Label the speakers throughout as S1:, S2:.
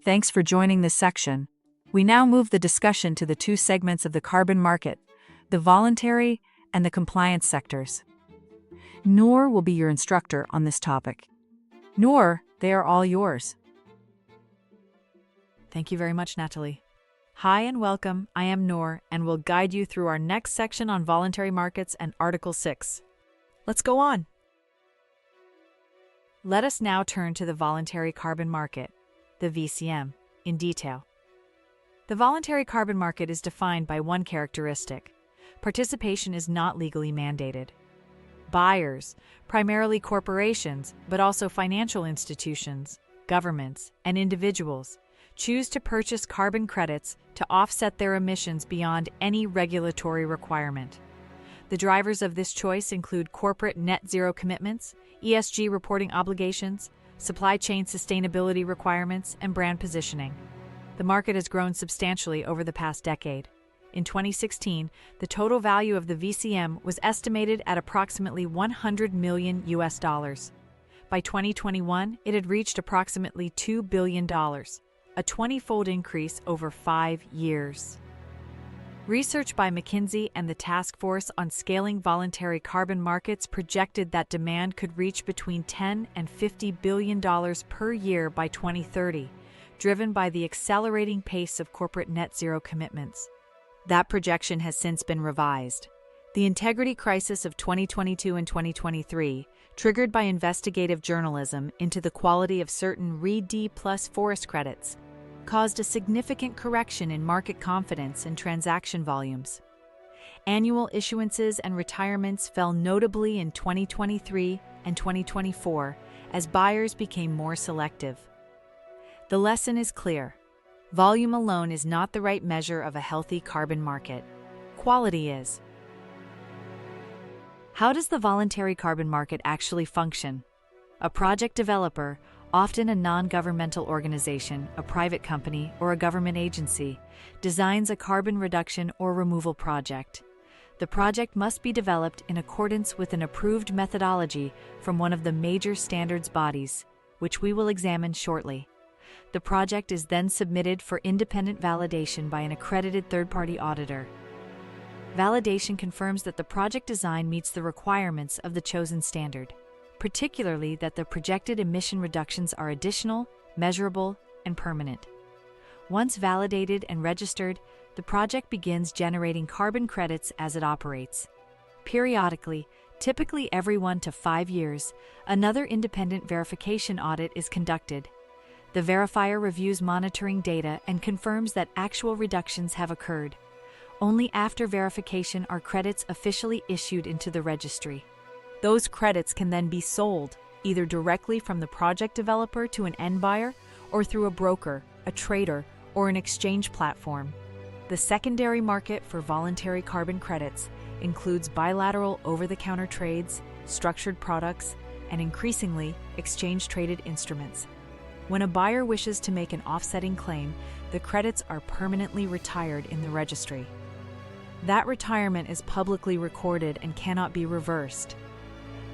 S1: Thanks for joining this section. We now move the discussion to the two segments of the carbon market, the voluntary and the compliance sectors. Noor will be your instructor on this topic. Noor, they are all yours.
S2: Thank you very much, Natalie. Hi and welcome, I am Noor and will guide you through our next section on voluntary markets and Article 6. Let's go on. Let us now turn to the voluntary carbon market, the VCM, in detail. The voluntary carbon market is defined by one characteristic: participation is not legally mandated. Buyers, primarily corporations, but also financial institutions, governments, and individuals, choose to purchase carbon credits to offset their emissions beyond any regulatory requirement. The drivers of this choice include corporate net zero commitments, ESG reporting obligations, supply chain sustainability requirements, and brand positioning. The market has grown substantially over the past decade. In 2016, the total value of the VCM was estimated at approximately $100 million. By 2021, it had reached approximately $2 billion, a 20-fold increase over 5 years. Research by McKinsey and the Task Force on Scaling Voluntary Carbon Markets projected that demand could reach between $10 and $50 billion per year by 2030, driven by the accelerating pace of corporate net zero commitments. That projection has since been revised. The integrity crisis of 2022 and 2023, triggered by investigative journalism into the quality of certain RED+ forest credits, caused a significant correction in market confidence and transaction volumes. Annual issuances and retirements fell notably in 2023 and 2024 as buyers became more selective. The lesson is clear. Volume alone is not the right measure of a healthy carbon market. Quality is. How does the voluntary carbon market actually function? A project developer, often a non-governmental organization, a private company, or a government agency, designs a carbon reduction or removal project. The project must be developed in accordance with an approved methodology from one of the major standards bodies, which we will examine shortly. The project is then submitted for independent validation by an accredited third-party auditor. Validation confirms that the project design meets the requirements of the chosen standard, particularly that the projected emission reductions are additional, measurable, and permanent. Once validated and registered, the project begins generating carbon credits as it operates. Periodically, typically every 1 to 5 years, another independent verification audit is conducted. The verifier reviews monitoring data and confirms that actual reductions have occurred. Only after verification are credits officially issued into the registry. Those credits can then be sold, either directly from the project developer to an end buyer, or through a broker, a trader, or an exchange platform. The secondary market for voluntary carbon credits includes bilateral over-the-counter trades, structured products, and increasingly, exchange-traded instruments. When a buyer wishes to make an offsetting claim, the credits are permanently retired in the registry. That retirement is publicly recorded and cannot be reversed.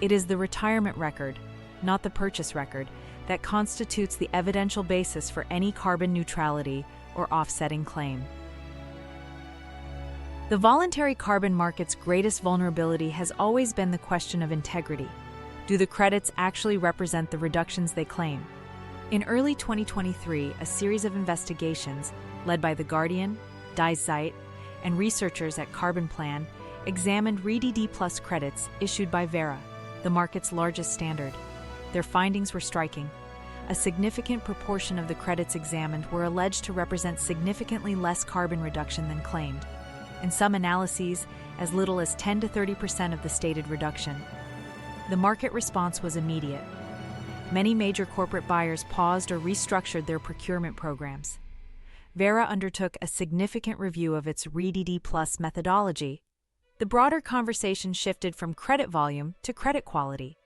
S2: It is the retirement record, not the purchase record, that constitutes the evidential basis for any carbon neutrality or offsetting claim. The voluntary carbon market's greatest vulnerability has always been the question of integrity. Do the credits actually represent the reductions they claim? In early 2023, a series of investigations, led by The Guardian, Die Zeit, and researchers at Carbon Plan, examined RED+ credits issued by Verra, the market's largest standard. Their findings were striking. A significant proportion of the credits examined were alleged to represent significantly less carbon reduction than claimed. In some analyses, as little as 10 to 30% of the stated reduction. The market response was immediate. Many major corporate buyers paused or restructured their procurement programs. Verra undertook a significant review of its RED+ methodology. The broader conversation shifted from credit volume to credit quality.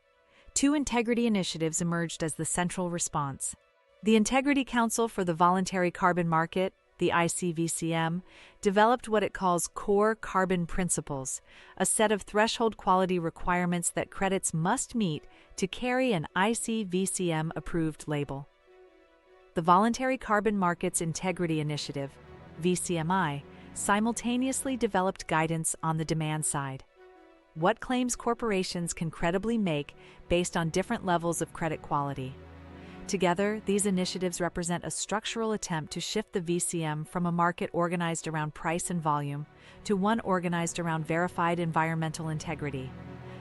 S2: 2 integrity initiatives emerged as the central response. The Integrity Council for the Voluntary Carbon Market, the ICVCM, developed what it calls core carbon principles, a set of threshold quality requirements that credits must meet to carry an ICVCM-approved label. The Voluntary Carbon Markets Integrity Initiative, VCMI, simultaneously developed guidance on the demand side. What claims corporations can credibly make based on different levels of credit quality. Together, these initiatives represent a structural attempt to shift the VCM from a market organized around price and volume to one organized around verified environmental integrity.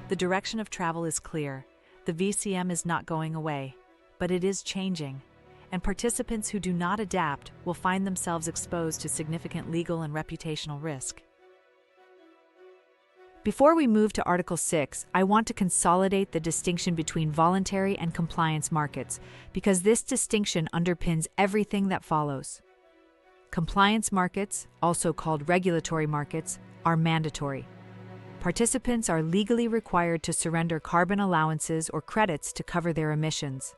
S2: The direction of travel is clear. The VCM is not going away, but it is changing, and participants who do not adapt will find themselves exposed to significant legal and reputational risk. Before we move to Article 6, I want to consolidate the distinction between voluntary and compliance markets, because this distinction underpins everything that follows. Compliance markets, also called regulatory markets, are mandatory. Participants are legally required to surrender carbon allowances or credits to cover their emissions.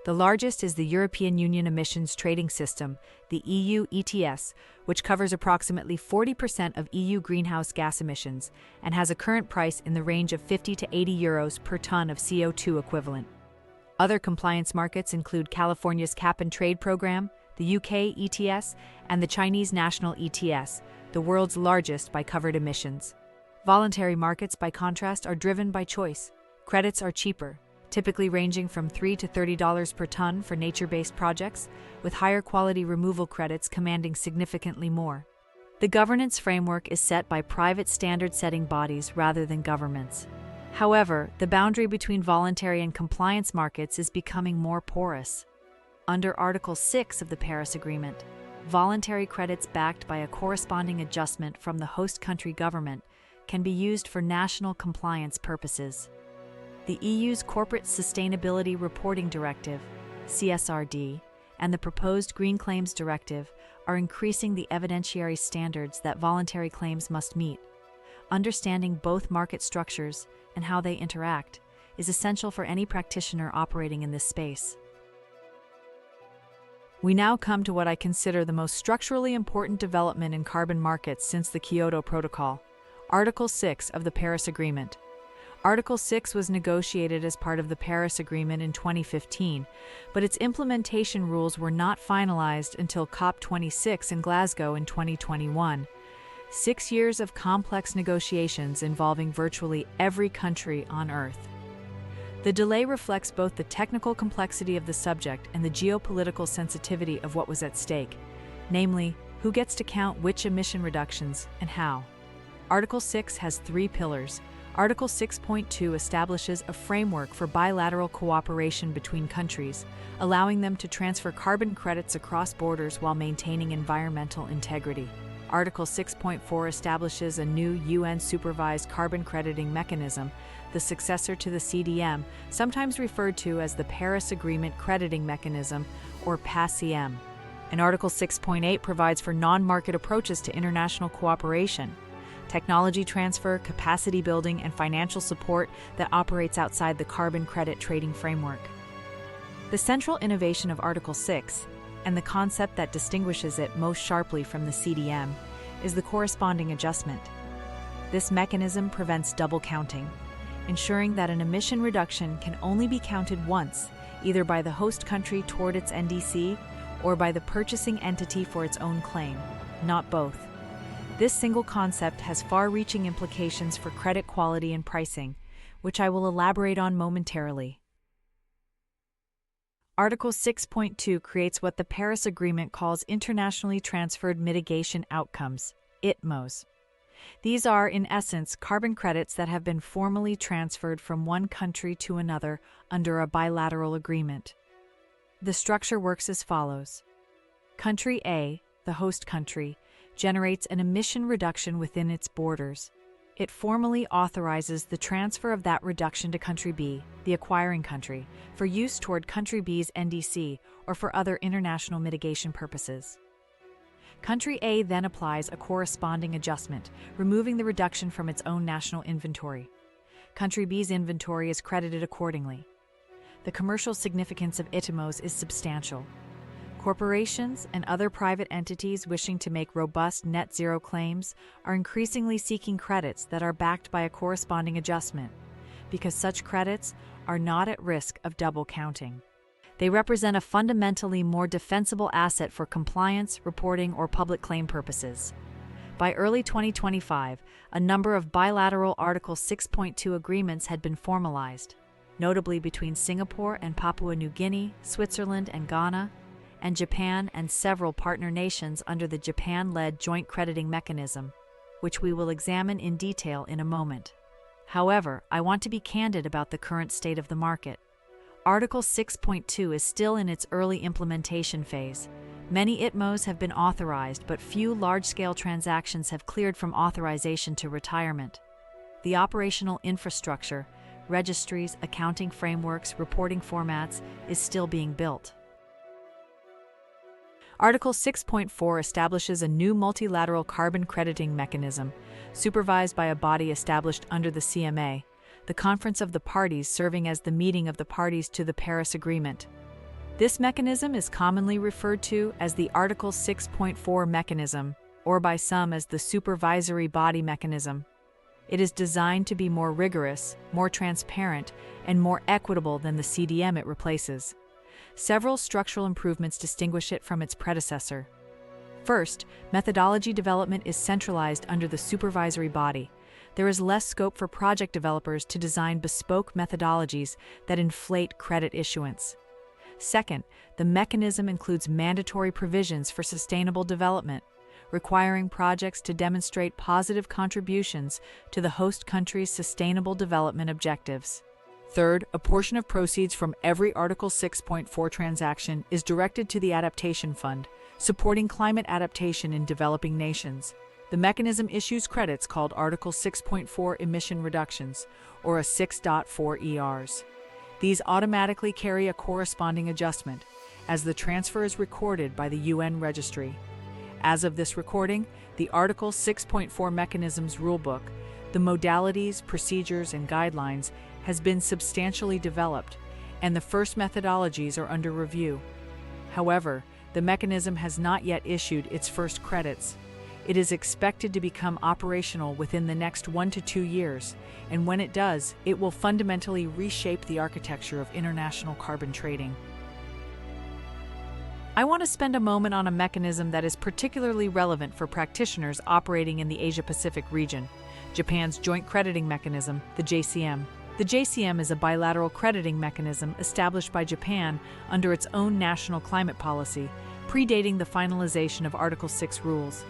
S2: The largest is the European Union Emissions Trading System, the EU ETS, which covers approximately 40% of EU greenhouse gas emissions and has a current price in the range of 50 to 80 euros per ton of CO2 equivalent. Other compliance markets include California's Cap and Trade Program, the UK ETS, and the Chinese National ETS, the world's largest by covered emissions. Voluntary markets, by contrast, are driven by choice. Credits are cheaper, typically ranging from $3 to $30 per ton for nature-based projects, with higher quality removal credits commanding significantly more. The governance framework is set by private standard-setting bodies rather than governments. However, the boundary between voluntary and compliance markets is becoming more porous. Under Article 6 of the Paris Agreement, voluntary credits backed by a corresponding adjustment from the host country government can be used for national compliance purposes. The EU's Corporate Sustainability Reporting Directive, CSRD, and the proposed Green Claims Directive are increasing the evidentiary standards that voluntary claims must meet. Understanding both market structures and how they interact is essential for any practitioner operating in this space. We now come to what I consider the most structurally important development in carbon markets since the Kyoto Protocol, Article 6 of the Paris Agreement. Article 6 was negotiated as part of the Paris Agreement in 2015, but its implementation rules were not finalized until COP26 in Glasgow in 2021. 6 years of complex negotiations involving virtually every country on Earth. The delay reflects both the technical complexity of the subject and the geopolitical sensitivity of what was at stake, namely, who gets to count which emission reductions and how. Article 6 has 3 pillars. Article 6.2 establishes a framework for bilateral cooperation between countries, allowing them to transfer carbon credits across borders while maintaining environmental integrity. Article 6.4 establishes a new UN-supervised carbon crediting mechanism, the successor to the CDM, sometimes referred to as the Paris Agreement Crediting Mechanism, or PACM. And Article 6.8 provides for non-market approaches to international cooperation, technology transfer, capacity building, and financial support that operates outside the carbon credit trading framework. The central innovation of Article 6, and the concept that distinguishes it most sharply from the CDM, is the corresponding adjustment. This mechanism prevents double counting, ensuring that an emission reduction can only be counted once, either by the host country toward its NDC or by the purchasing entity for its own claim, not both. This single concept has far-reaching implications for credit quality and pricing, which I will elaborate on momentarily. Article 6.2 creates what the Paris Agreement calls Internationally Transferred Mitigation Outcomes, ITMOs. These are, in essence, carbon credits that have been formally transferred from one country to another under a bilateral agreement. The structure works as follows. Country A, the host country, generates an emission reduction within its borders. It formally authorizes the transfer of that reduction to Country B, the acquiring country, for use toward Country B's NDC or for other international mitigation purposes. Country A then applies a corresponding adjustment, removing the reduction from its own national inventory. Country B's inventory is credited accordingly. The commercial significance of ITMOs is substantial. Corporations and other private entities wishing to make robust net zero claims are increasingly seeking credits that are backed by a corresponding adjustment, because such credits are not at risk of double counting. They represent a fundamentally more defensible asset for compliance, reporting, or public claim purposes. By early 2025, a number of bilateral Article 6.2 agreements had been formalized, notably between Singapore and Papua New Guinea, Switzerland and Ghana, and Japan and several partner nations under the Japan-led Joint Crediting Mechanism, which we will examine in detail in a moment. However, I want to be candid about the current state of the market. Article 6.2 is still in its early implementation phase. Many ITMOs have been authorized, but few large-scale transactions have cleared from authorization to retirement. The operational infrastructure, registries, accounting frameworks, reporting formats, is still being built. Article 6.4 establishes a new multilateral carbon crediting mechanism, supervised by a body established under the CMA, the Conference of the Parties serving as the meeting of the parties to the Paris Agreement. This mechanism is commonly referred to as the Article 6.4 mechanism, or by some as the supervisory body mechanism. It is designed to be more rigorous, more transparent, and more equitable than the CDM it replaces. Several structural improvements distinguish it from its predecessor. First, methodology development is centralized under the supervisory body. There is less scope for project developers to design bespoke methodologies that inflate credit issuance. Second, the mechanism includes mandatory provisions for sustainable development, requiring projects to demonstrate positive contributions to the host country's sustainable development objectives. Third, a portion of proceeds from every Article 6.4 transaction is directed to the Adaptation Fund, supporting climate adaptation in developing nations. The mechanism issues credits called Article 6.4 emission reductions, or a 6.4 ERs. These automatically carry a corresponding adjustment, as the transfer is recorded by the UN Registry. As of this recording, the Article 6.4 mechanism's rulebook, the modalities, procedures, and guidelines has been substantially developed, and the first methodologies are under review. However, the mechanism has not yet issued its first credits. It is expected to become operational within the next 1 to 2 years, and when it does, it will fundamentally reshape the architecture of international carbon trading. I want to spend a moment on a mechanism that is particularly relevant for practitioners operating in the Asia-Pacific region, Japan's Joint Crediting Mechanism, the JCM. The JCM is a bilateral crediting mechanism established by Japan under its own national climate policy, predating the finalization of Article 6 rules.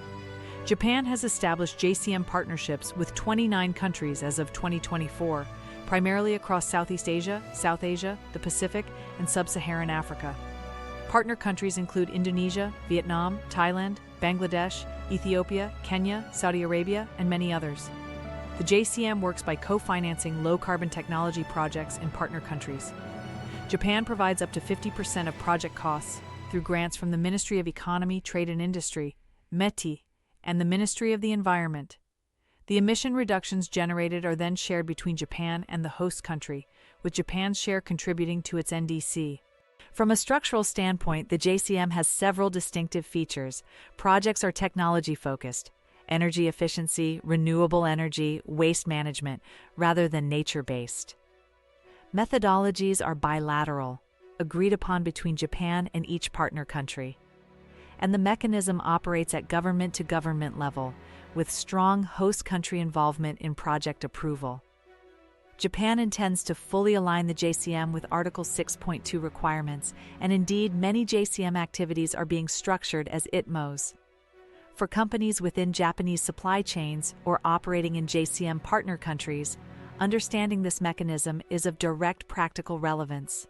S2: Japan has established JCM partnerships with 29 countries as of 2024, primarily across Southeast Asia, South Asia, the Pacific, and Sub-Saharan Africa. Partner countries include Indonesia, Vietnam, Thailand, Bangladesh, Ethiopia, Kenya, Saudi Arabia, and many others. The JCM works by co-financing low-carbon technology projects in partner countries. Japan provides up to 50% of project costs through grants from the Ministry of Economy, Trade and Industry, METI, and the Ministry of the Environment. The emission reductions generated are then shared between Japan and the host country, with Japan's share contributing to its NDC. From a structural standpoint, the JCM has several distinctive features. Projects are technology-focused, energy efficiency, renewable energy, waste management, rather than nature-based. Methodologies are bilateral, agreed upon between Japan and each partner country. And the mechanism operates at government-to-government level, with strong host country involvement in project approval. Japan intends to fully align the JCM with Article 6.2 requirements, and indeed many JCM activities are being structured as ITMOs. For companies within Japanese supply chains or operating in JCM partner countries, understanding this mechanism is of direct practical relevance.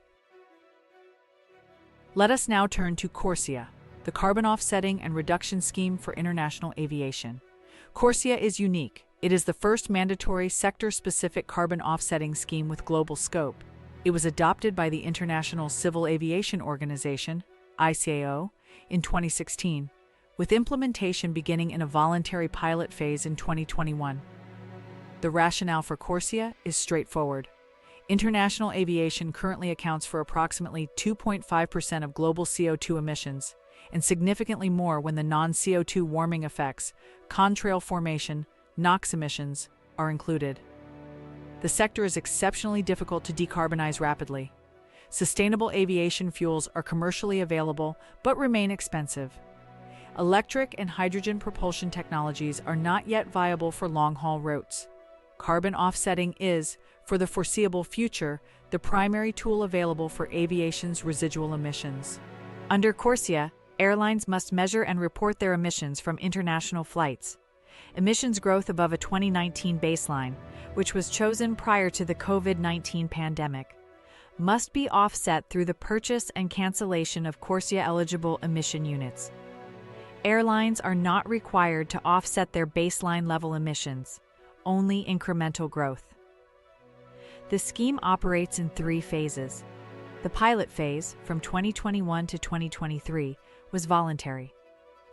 S2: Let us now turn to CORSIA, the Carbon Offsetting and Reduction Scheme for International Aviation. CORSIA is unique. It is the first mandatory sector-specific carbon offsetting scheme with global scope. It was adopted by the International Civil Aviation Organization, ICAO, in 2016, with implementation beginning in a voluntary pilot phase in 2021. The rationale for CORSIA is straightforward. International aviation currently accounts for approximately 2.5% of global CO2 emissions, and significantly more when the non-CO2 warming effects, contrail formation, NOx emissions, are included. The sector is exceptionally difficult to decarbonize rapidly. Sustainable aviation fuels are commercially available but remain expensive. Electric and hydrogen propulsion technologies are not yet viable for long-haul routes. Carbon offsetting is, for the foreseeable future, the primary tool available for aviation's residual emissions. Under CORSIA, airlines must measure and report their emissions from international flights. Emissions growth above a 2019 baseline, which was chosen prior to the COVID-19 pandemic, must be offset through the purchase and cancellation of CORSIA-eligible emission units. Airlines are not required to offset their baseline level emissions, only incremental growth. The scheme operates in 3 phases. The pilot phase, from 2021 to 2023, was voluntary.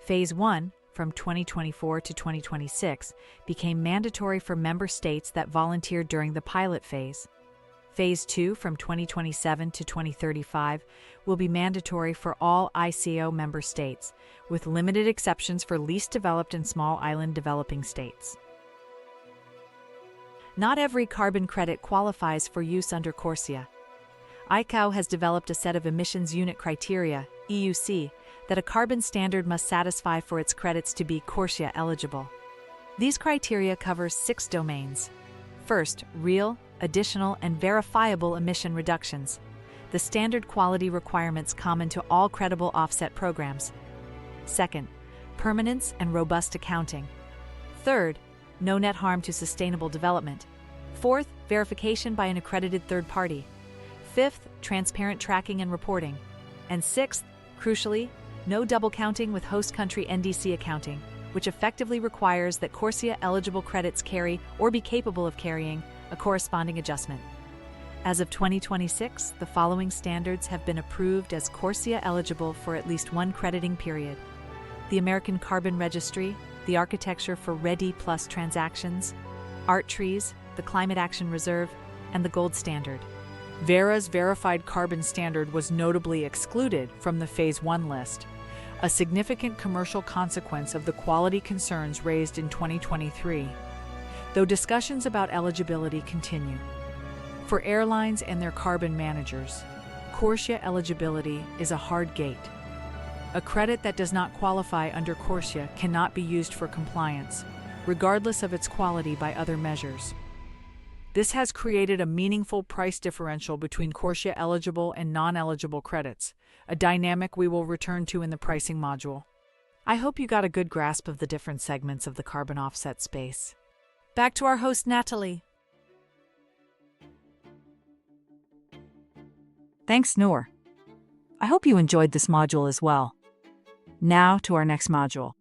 S2: Phase 1, from 2024 to 2026, became mandatory for member states that volunteered during the pilot phase. Phase 2, from 2027 to 2035, will be mandatory for all ICO member states, with limited exceptions for least developed and small island developing states. Not every carbon credit qualifies for use under CORSIA. ICAO has developed a set of emissions unit criteria, EUC, that a carbon standard must satisfy for its credits to be CORSIA eligible. These criteria cover 6 domains. First, real, additional, and verifiable emission reductions, the standard quality requirements common to all credible offset programs. Second, permanence and robust accounting. Third, no net harm to sustainable development. Fourth, verification by an accredited third party. Fifth, transparent tracking and reporting. And sixth, crucially, no double counting with host country NDC accounting, which effectively requires that CORSIA-eligible credits carry or be capable of carrying a corresponding adjustment. As of 2026, the following standards have been approved as CORSIA-eligible for at least 1 crediting period: the American Carbon Registry, the Architecture for REDI+ transactions, ART trees, the Climate Action Reserve, and the Gold Standard. Verra's verified carbon standard was notably excluded from the Phase 1 list, a significant commercial consequence of the quality concerns raised in 2023, though discussions about eligibility continue. For airlines and their carbon managers, CORSIA eligibility is a hard gate. A credit that does not qualify under CORSIA cannot be used for compliance, regardless of its quality by other measures. This has created a meaningful price differential between CORSIA-eligible and non-eligible credits, a dynamic we will return to in the pricing module. I hope you got a good grasp of the different segments of the carbon offset space. Back to our host, Natalie.
S1: Thanks, Noor. I hope you enjoyed this module as well. Now to our next module.